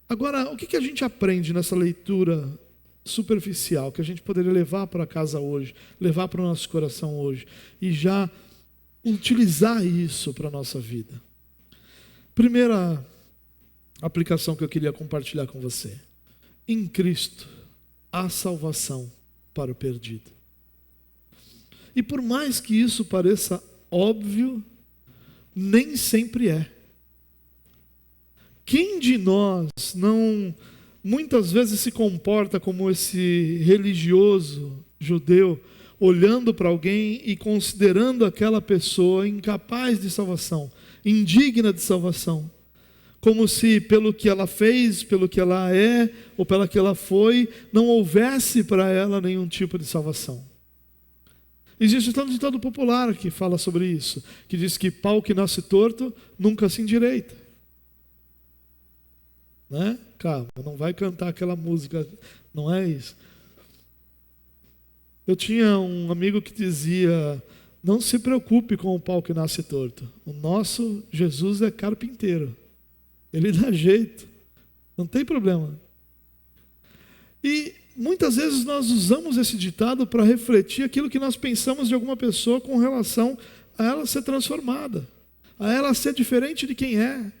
Agora, o que a gente aprende nessa leitura superficial, que a gente poderia levar para casa hoje, levar para o nosso coração hoje, e já utilizar isso para a nossa vida? Primeira aplicação que eu queria compartilhar com você. Em Cristo, há salvação para o perdido. E por mais que isso pareça óbvio, nem sempre é. Quem de nós não, muitas vezes se comporta como esse religioso judeu, olhando para alguém e considerando aquela pessoa incapaz de salvação, indigna de salvação, como se pelo que ela fez, pelo que ela é, ou pelo que ela foi, não houvesse para ela nenhum tipo de salvação. Existe um ditado popular que fala sobre isso, que diz que pau que nasce torto nunca se endireita. Né? Calma, não vai cantar aquela música, não é isso. Eu tinha um amigo que dizia: não se preocupe com o pau que nasce torto. O nosso Jesus é carpinteiro. Ele dá jeito. Não tem problema. E muitas vezes nós usamos esse ditado para refletir aquilo que nós pensamos de alguma pessoa com relação a ela ser transformada, a ela ser diferente de quem é.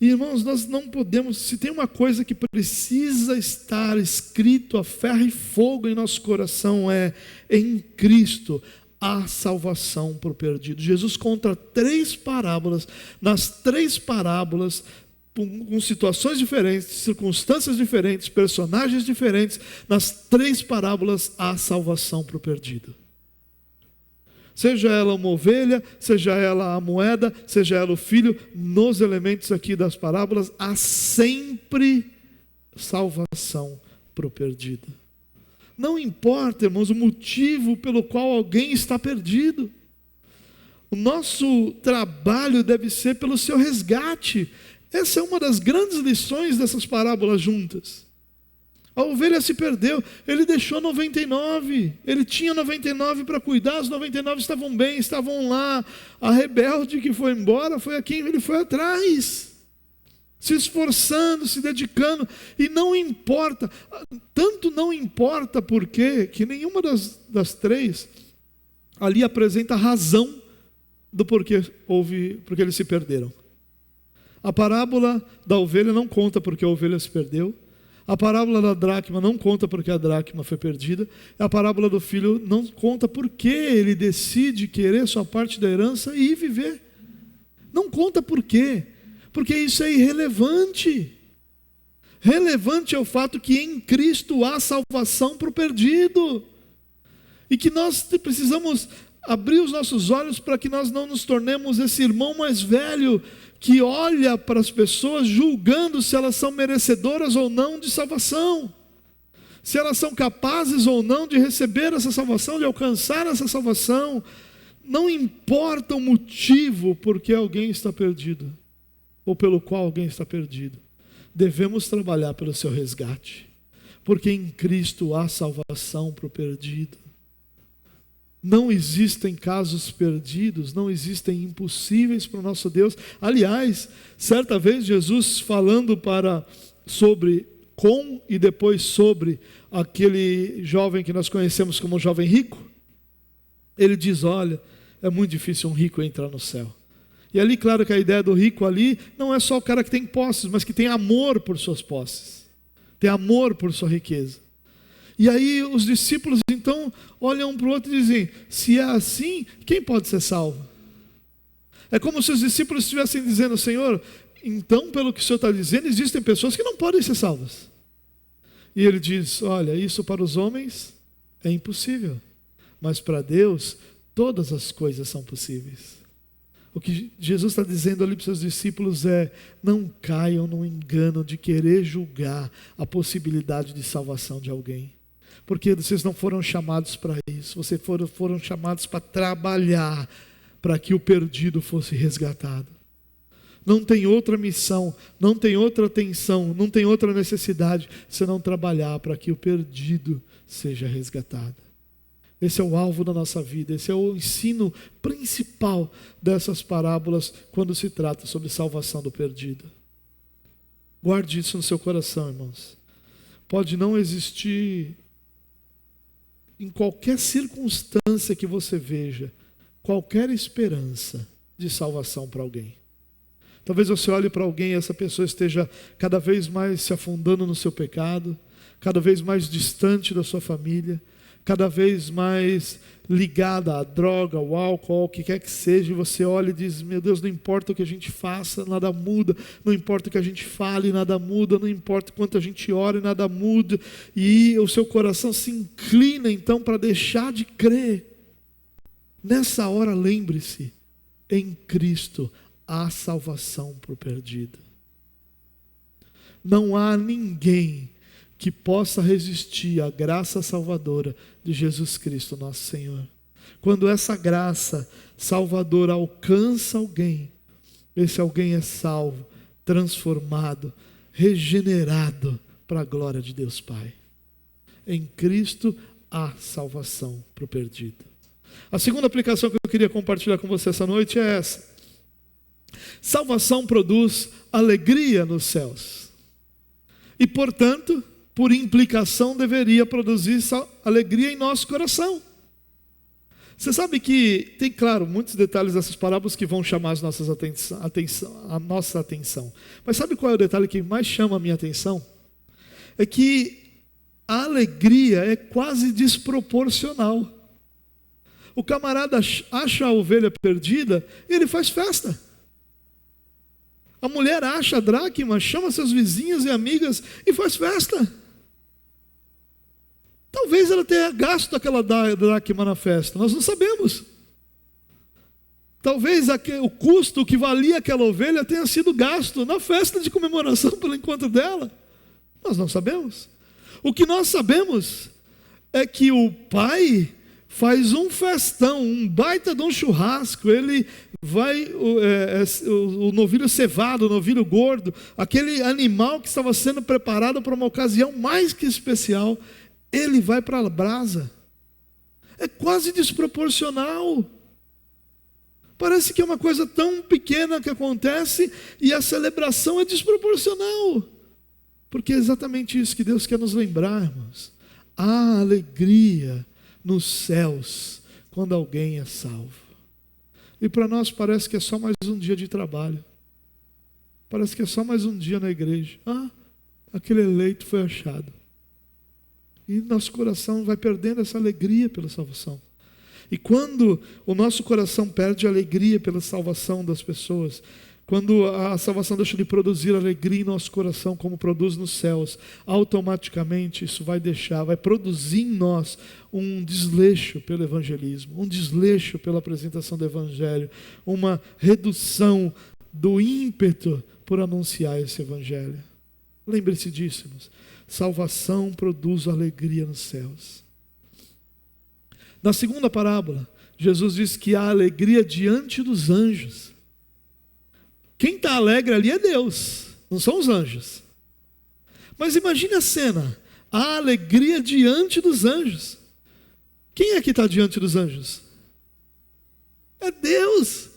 E, irmãos, nós não podemos, se tem uma coisa que precisa estar escrito a ferro e fogo em nosso coração, é: em Cristo há salvação para o perdido. Jesus conta 3 parábolas, nas 3 parábolas, com situações diferentes, circunstâncias diferentes, personagens diferentes, nas 3 parábolas há salvação para o perdido. Seja ela uma ovelha, seja ela a moeda, seja ela o filho, nos elementos aqui das parábolas há sempre salvação para o perdido. Não importa, irmãos, o motivo pelo qual alguém está perdido. O nosso trabalho deve ser pelo seu resgate. Essa é uma das grandes lições dessas parábolas juntas. A ovelha se perdeu, ele deixou 99, ele tinha 99 para cuidar, as 99 estavam bem, estavam lá. A rebelde que foi embora foi a quem ele foi atrás, se esforçando, se dedicando, e não importa, tanto não importa porque que nenhuma das 3 ali apresenta a razão do porquê porque eles se perderam. A parábola da ovelha não conta porque a ovelha se perdeu. A parábola da dracma não conta porque a dracma foi perdida. A parábola do filho não conta porque ele decide querer sua parte da herança e ir viver. Não conta por quê? Porque isso é irrelevante. Relevante é o fato que em Cristo há salvação para o perdido. E que nós precisamos abrir os nossos olhos para que nós não nos tornemos esse irmão mais velho que olha para as pessoas julgando se elas são merecedoras ou não de salvação, se elas são capazes ou não de receber essa salvação, de alcançar essa salvação. Não importa o motivo por que alguém está perdido, ou pelo qual alguém está perdido, devemos trabalhar pelo seu resgate, porque em Cristo há salvação para o perdido. Não existem casos perdidos, não existem impossíveis para o nosso Deus. Aliás, certa vez Jesus falando e depois sobre aquele jovem que nós conhecemos como jovem rico, ele diz: olha, é muito difícil um rico entrar no céu. E ali, claro que a ideia do rico ali não é só o cara que tem posses, mas que tem amor por suas posses, tem amor por sua riqueza. E aí os discípulos então olham um para o outro e dizem: se é assim, quem pode ser salvo? É como se os discípulos estivessem dizendo: Senhor, então pelo que o Senhor está dizendo, existem pessoas que não podem ser salvas. E ele diz: olha, isso para os homens é impossível, mas para Deus todas as coisas são possíveis. O que Jesus está dizendo ali para os seus discípulos é: não caiam no engano de querer julgar a possibilidade de salvação de alguém. Porque vocês não foram chamados para isso, vocês foram chamados para trabalhar para que o perdido fosse resgatado. Não tem outra missão, não tem outra atenção, não tem outra necessidade senão trabalhar para que o perdido seja resgatado. Esse é o alvo da nossa vida, esse é o ensino principal dessas parábolas quando se trata sobre salvação do perdido. Guarde isso no seu coração, irmãos. Pode não existir em qualquer circunstância que você veja qualquer esperança de salvação para alguém. Talvez você olhe para alguém e essa pessoa esteja cada vez mais se afundando no seu pecado, cada vez mais distante da sua família, cada vez mais ligada à droga, ao álcool, ao que quer que seja, e você olha e diz: meu Deus, não importa o que a gente faça, nada muda, não importa o que a gente fale, nada muda, não importa quanto a gente ore, nada muda, e o seu coração se inclina então para deixar de crer. Nessa hora, lembre-se: em Cristo há salvação para o perdido. Não há ninguém que possa resistir à graça salvadora de Jesus Cristo, nosso Senhor. Quando essa graça salvadora alcança alguém, esse alguém é salvo, transformado, regenerado para a glória de Deus Pai. Em Cristo há salvação para o perdido. A segunda aplicação que eu queria compartilhar com você essa noite é essa. Salvação produz alegria nos céus. E, portanto, por implicação, deveria produzir alegria em nosso coração. Você sabe que tem, claro, muitos detalhes dessas parábolas que vão chamar a nossa atenção. Mas sabe qual é o detalhe que mais chama a minha atenção? É que a alegria é quase desproporcional. O camarada acha a ovelha perdida, ele faz festa. A mulher acha a dracma, chama seus vizinhos e amigas e faz festa. Talvez ela tenha gasto aquela dracma na festa, nós não sabemos. Talvez o custo que valia aquela ovelha tenha sido gasto na festa de comemoração pelo encontro dela. Nós não sabemos. O que nós sabemos é que o pai faz um festão, um baita de um churrasco. Ele vai, o novilho cevado, o novilho gordo, aquele animal que estava sendo preparado para uma ocasião mais que especial, ele vai para a brasa. É quase desproporcional. Parece que é uma coisa tão pequena que acontece e a celebração é desproporcional. Porque é exatamente isso que Deus quer nos lembrar, irmãos. Há alegria nos céus quando alguém é salvo. E para nós parece que é só mais um dia de trabalho. Parece que é só mais um dia na igreja. Aquele eleito foi achado. E nosso coração vai perdendo essa alegria pela salvação. E quando o nosso coração perde a alegria pela salvação das pessoas, quando a salvação deixa de produzir alegria em nosso coração como produz nos céus, automaticamente isso vai produzir em nós um desleixo pelo evangelismo, um desleixo pela apresentação do evangelho, uma redução do ímpeto por anunciar esse evangelho. Lembre-se disso, irmãos. Salvação produz alegria nos céus. Na segunda parábola, Jesus diz que há alegria diante dos anjos. Quem está alegre ali é Deus, não são os anjos. Mas imagine a cena, há alegria diante dos anjos. Quem é que está diante dos anjos? É Deus.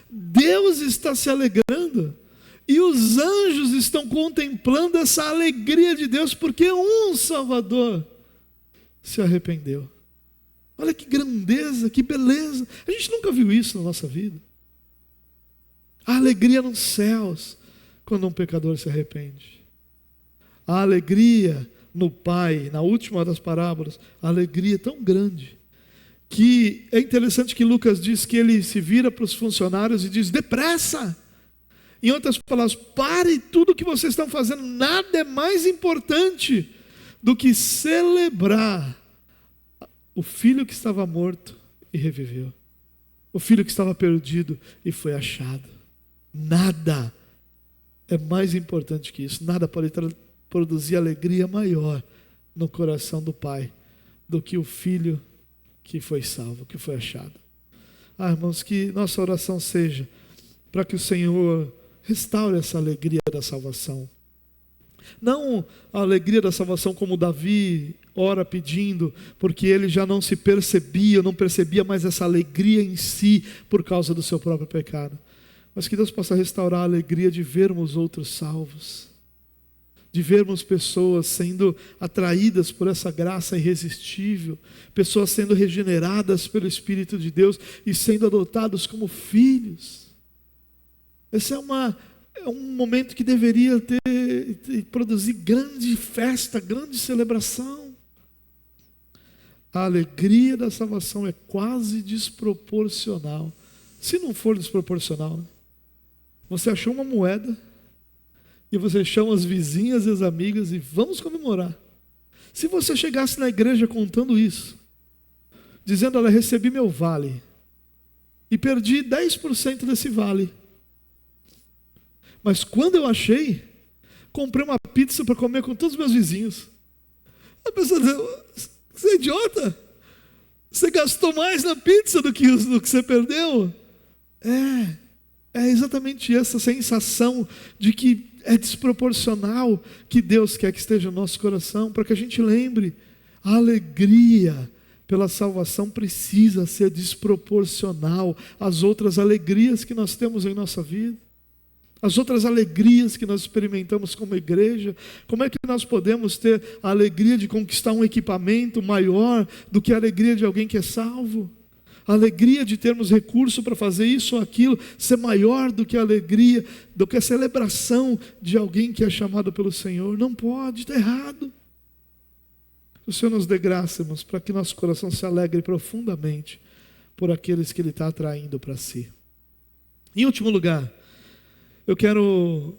Deus está se alegrando. E os anjos estão contemplando essa alegria de Deus, porque um Salvador se arrependeu. Olha que grandeza, que beleza. A gente nunca viu isso na nossa vida. A alegria nos céus, quando um pecador se arrepende. A alegria no Pai, na última das parábolas, a alegria é tão grande, que é interessante que Lucas diz que ele se vira para os funcionários e diz: depressa! Em outras palavras, pare tudo o que vocês estão fazendo, nada é mais importante do que celebrar o filho que estava morto e reviveu, o filho que estava perdido e foi achado. Nada é mais importante que isso, nada pode produzir alegria maior no coração do Pai do que o filho que foi salvo, que foi achado. Irmãos, que nossa oração seja para que o Senhor restaure essa alegria da salvação. Não a alegria da salvação como Davi ora pedindo, porque ele já não se percebia, não percebia mais essa alegria em si por causa do seu próprio pecado. Mas que Deus possa restaurar a alegria de vermos outros salvos, de vermos pessoas sendo atraídas por essa graça irresistível, pessoas sendo regeneradas pelo Espírito de Deus e sendo adotados como filhos. Esse é um momento que deveria produzir grande festa, grande celebração. A alegria da salvação é quase desproporcional. Se não for desproporcional, né? Você achou uma moeda e você chama as vizinhas e as amigas e vamos comemorar. Se você chegasse na igreja contando isso, dizendo: olha, recebi meu vale e perdi 10% desse vale, Mas quando eu achei, comprei uma pizza para comer com todos os meus vizinhos. A pessoa diz: você é idiota? Você gastou mais na pizza do que você perdeu? É exatamente essa sensação de que é desproporcional que Deus quer que esteja no nosso coração, para que a gente lembre, a alegria pela salvação precisa ser desproporcional às outras alegrias que nós temos em nossa vida, as outras alegrias que nós experimentamos como igreja. Como é que nós podemos ter a alegria de conquistar um equipamento maior do que a alegria de alguém que é salvo? A alegria de termos recurso para fazer isso ou aquilo ser maior do que a alegria, do que a celebração de alguém que é chamado pelo Senhor? Não pode, está errado. O Senhor nos dê graça, irmãos, para que nosso coração se alegre profundamente por aqueles que Ele está atraindo para si. Em último lugar, eu quero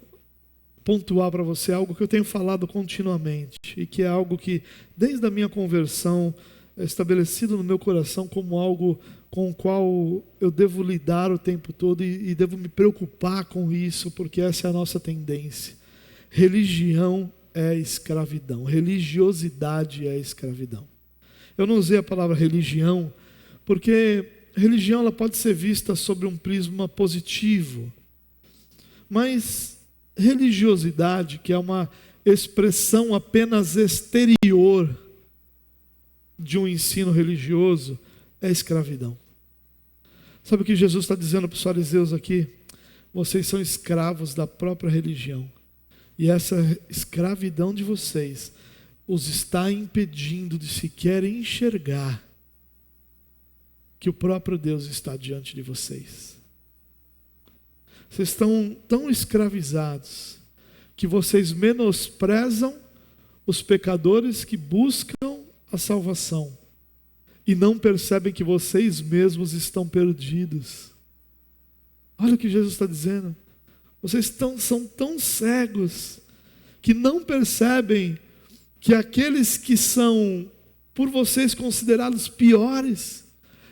pontuar para você algo que eu tenho falado continuamente e que é algo que, desde a minha conversão, é estabelecido no meu coração como algo com o qual eu devo lidar o tempo todo e devo me preocupar com isso, porque essa é a nossa tendência. Religião é escravidão, religiosidade é escravidão. Eu não usei a palavra religião, porque religião ela pode ser vista sobre um prisma positivo, mas religiosidade, que é uma expressão apenas exterior de um ensino religioso, é escravidão. Sabe o que Jesus está dizendo para os fariseus aqui? Vocês são escravos da própria religião. E essa escravidão de vocês os está impedindo de sequer enxergar que o próprio Deus está diante de vocês. Vocês estão tão escravizados que vocês menosprezam os pecadores que buscam a salvação e não percebem que vocês mesmos estão perdidos. Olha o que Jesus está dizendo. Vocês são tão cegos que não percebem que aqueles que são por vocês considerados piores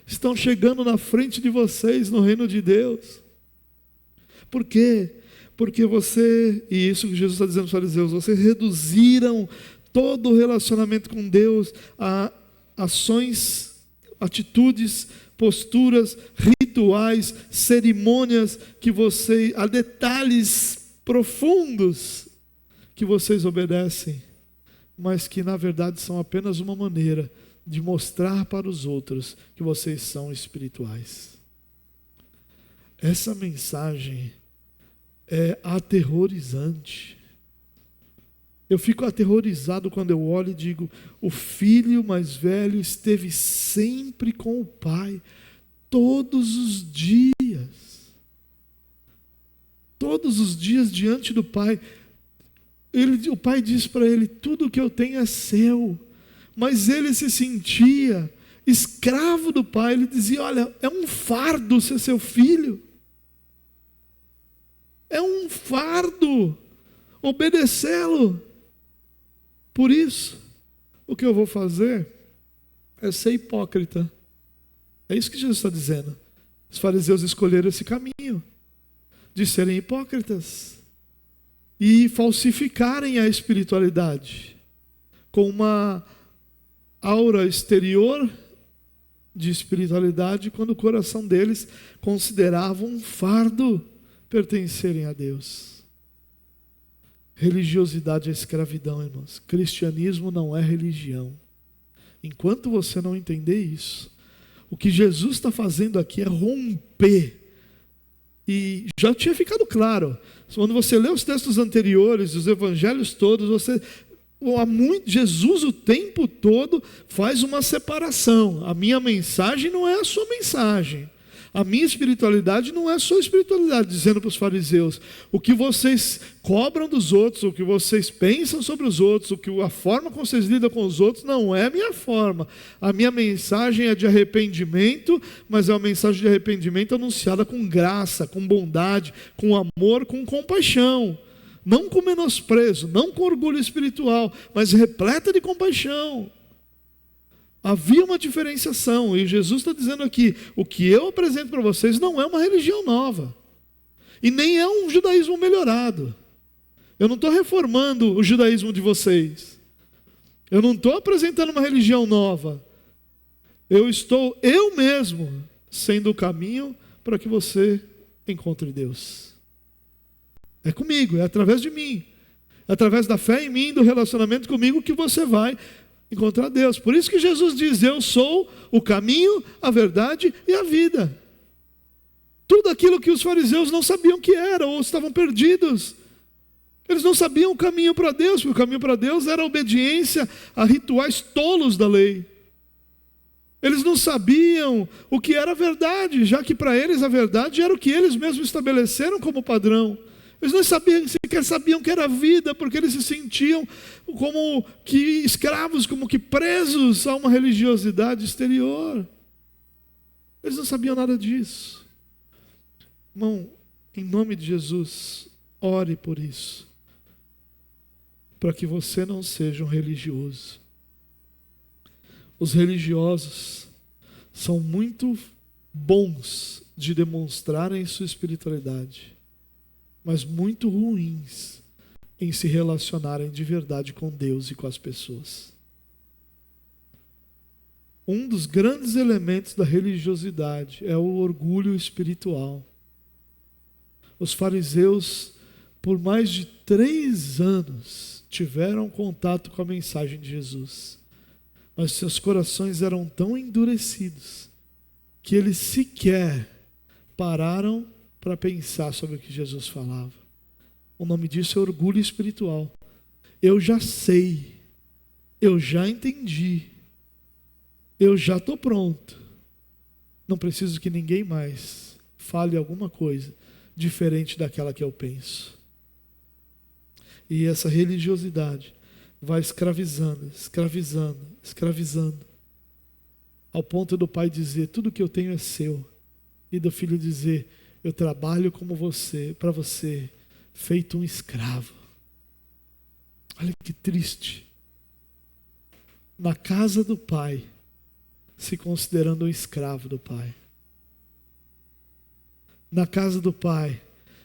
estão chegando na frente de vocês no reino de Deus. Por quê? Porque e isso que Jesus está dizendo aos fariseus, vocês reduziram todo o relacionamento com Deus a ações, atitudes, posturas, rituais, cerimônias a detalhes profundos que vocês obedecem, mas que na verdade são apenas uma maneira de mostrar para os outros que vocês são espirituais. Essa mensagem é aterrorizante. Eu fico aterrorizado quando eu olho e digo: o filho mais velho esteve sempre com o pai, todos os dias. Todos os dias diante do pai. O pai diz para ele: tudo o que eu tenho é seu. Mas ele se sentia escravo do pai. Ele dizia: olha, é um fardo ser seu filho. É um fardo obedecê-lo. Por isso, o que eu vou fazer é ser hipócrita. É isso que Jesus está dizendo. Os fariseus escolheram esse caminho de serem hipócritas e falsificarem a espiritualidade com uma aura exterior de espiritualidade, quando o coração deles considerava um fardo pertencerem a Deus. Religiosidade é escravidão, irmãos. Cristianismo não é religião. Enquanto você não entender isso, o que Jesus está fazendo aqui é romper. E já tinha ficado claro. Quando você lê os textos anteriores, os evangelhos todos, Jesus o tempo todo faz uma separação. A minha mensagem não é a sua mensagem. A minha espiritualidade não é a sua espiritualidade, dizendo para os fariseus: o que vocês cobram dos outros, o que vocês pensam sobre os outros, a forma como vocês lidam com os outros, não é a minha forma. A minha mensagem é de arrependimento, mas é uma mensagem de arrependimento anunciada com graça, com bondade, com amor, com compaixão. Não com menosprezo, não com orgulho espiritual, mas repleta de compaixão. Havia uma diferenciação, e Jesus está dizendo aqui: o que eu apresento para vocês não é uma religião nova. E nem é um judaísmo melhorado. Eu não estou reformando o judaísmo de vocês. Eu não estou apresentando uma religião nova. Eu estou, eu mesmo, sendo o caminho para que você encontre Deus. É comigo, é através de mim. É através da fé em mim, do relacionamento comigo, que você vai encontrar Deus. Por isso que Jesus diz: eu sou o caminho, a verdade e a vida. Tudo aquilo que os fariseus não sabiam que era, ou estavam perdidos. Eles não sabiam o caminho para Deus, porque o caminho para Deus era a obediência a rituais tolos da lei. Eles não sabiam o que era a verdade, já que para eles a verdade era o que eles mesmos estabeleceram como padrão. Eles não sequer sabiam que era a vida, porque eles se sentiam como que escravos, como que presos a uma religiosidade exterior. Eles não sabiam nada disso. Irmão, em nome de Jesus, ore por isso, para que você não seja um religioso. Os religiosos são muito bons de demonstrarem sua espiritualidade, mas muito ruins em se relacionarem de verdade com Deus e com as pessoas. Um dos grandes elementos da religiosidade é o orgulho espiritual. Os fariseus, por mais de 3 anos, tiveram contato com a mensagem de Jesus, mas seus corações eram tão endurecidos que eles sequer pararam para pensar sobre o que Jesus falava. O nome disso é orgulho espiritual. Eu já sei, eu já entendi, eu já estou pronto, não preciso que ninguém mais fale alguma coisa diferente daquela que eu penso. E essa religiosidade vai escravizando, ao ponto do pai dizer: tudo que eu tenho é seu, e do filho dizer: eu trabalho como você, para você, feito um escravo. Olha que triste. Na casa do pai, se considerando um escravo do pai. Na casa do pai,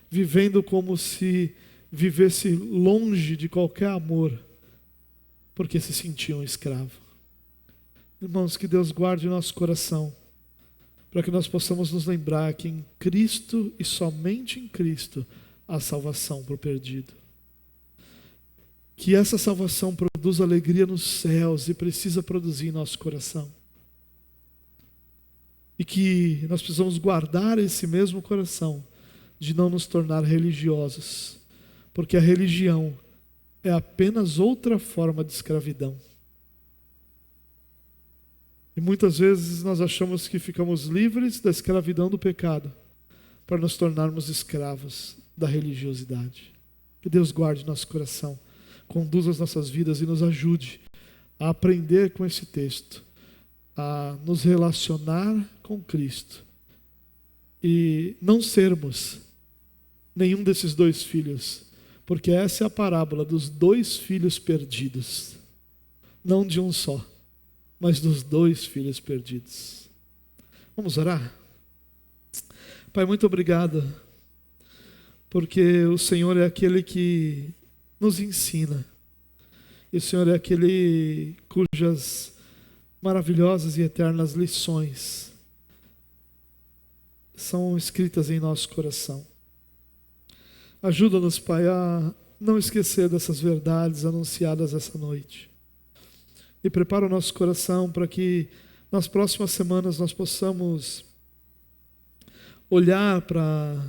vivendo como se vivesse longe de qualquer amor, porque se sentia um escravo. Irmãos, que Deus guarde o nosso coração, para que nós possamos nos lembrar que em Cristo e somente em Cristo há salvação para o perdido. Que essa salvação produz alegria nos céus e precisa produzir em nosso coração. E que nós precisamos guardar esse mesmo coração de não nos tornar religiosos, porque a religião é apenas outra forma de escravidão. E muitas vezes nós achamos que ficamos livres da escravidão do pecado para nos tornarmos escravos da religiosidade. Que Deus guarde nosso coração, conduza as nossas vidas e nos ajude a aprender com esse texto, a nos relacionar com Cristo e não sermos nenhum desses 2 filhos, porque essa é a parábola dos 2 filhos perdidos, não de um só, mas dos 2 filhos perdidos. Vamos orar? Pai, muito obrigado, porque o Senhor é aquele que nos ensina, e o Senhor é aquele cujas maravilhosas e eternas lições são escritas em nosso coração. Ajuda-nos, Pai, a não esquecer dessas verdades anunciadas essa noite. E prepara o nosso coração para que nas próximas semanas nós possamos olhar para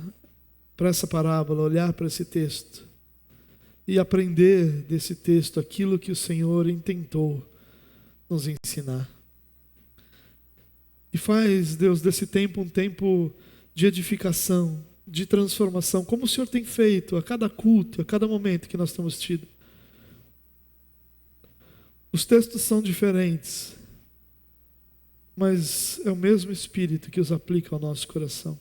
essa parábola, olhar para esse texto e aprender desse texto aquilo que o Senhor intentou nos ensinar. E faz, Deus, desse tempo um tempo de edificação, de transformação, como o Senhor tem feito a cada culto, a cada momento que nós temos tido. Os textos são diferentes, mas é o mesmo Espírito que os aplica ao nosso coração.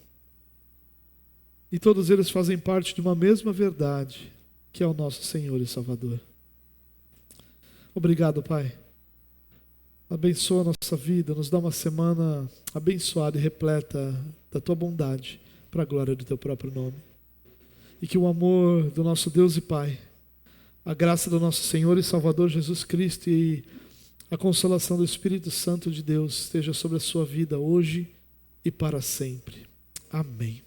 E todos eles fazem parte de uma mesma verdade, que é o nosso Senhor e Salvador. Obrigado, Pai. Abençoa a nossa vida, nos dá uma semana abençoada e repleta da Tua bondade, para a glória do Teu próprio nome. e que o amor do nosso Deus e Pai, a graça do nosso Senhor e Salvador Jesus Cristo e a consolação do Espírito Santo de Deus esteja sobre a sua vida hoje e para sempre. Amém.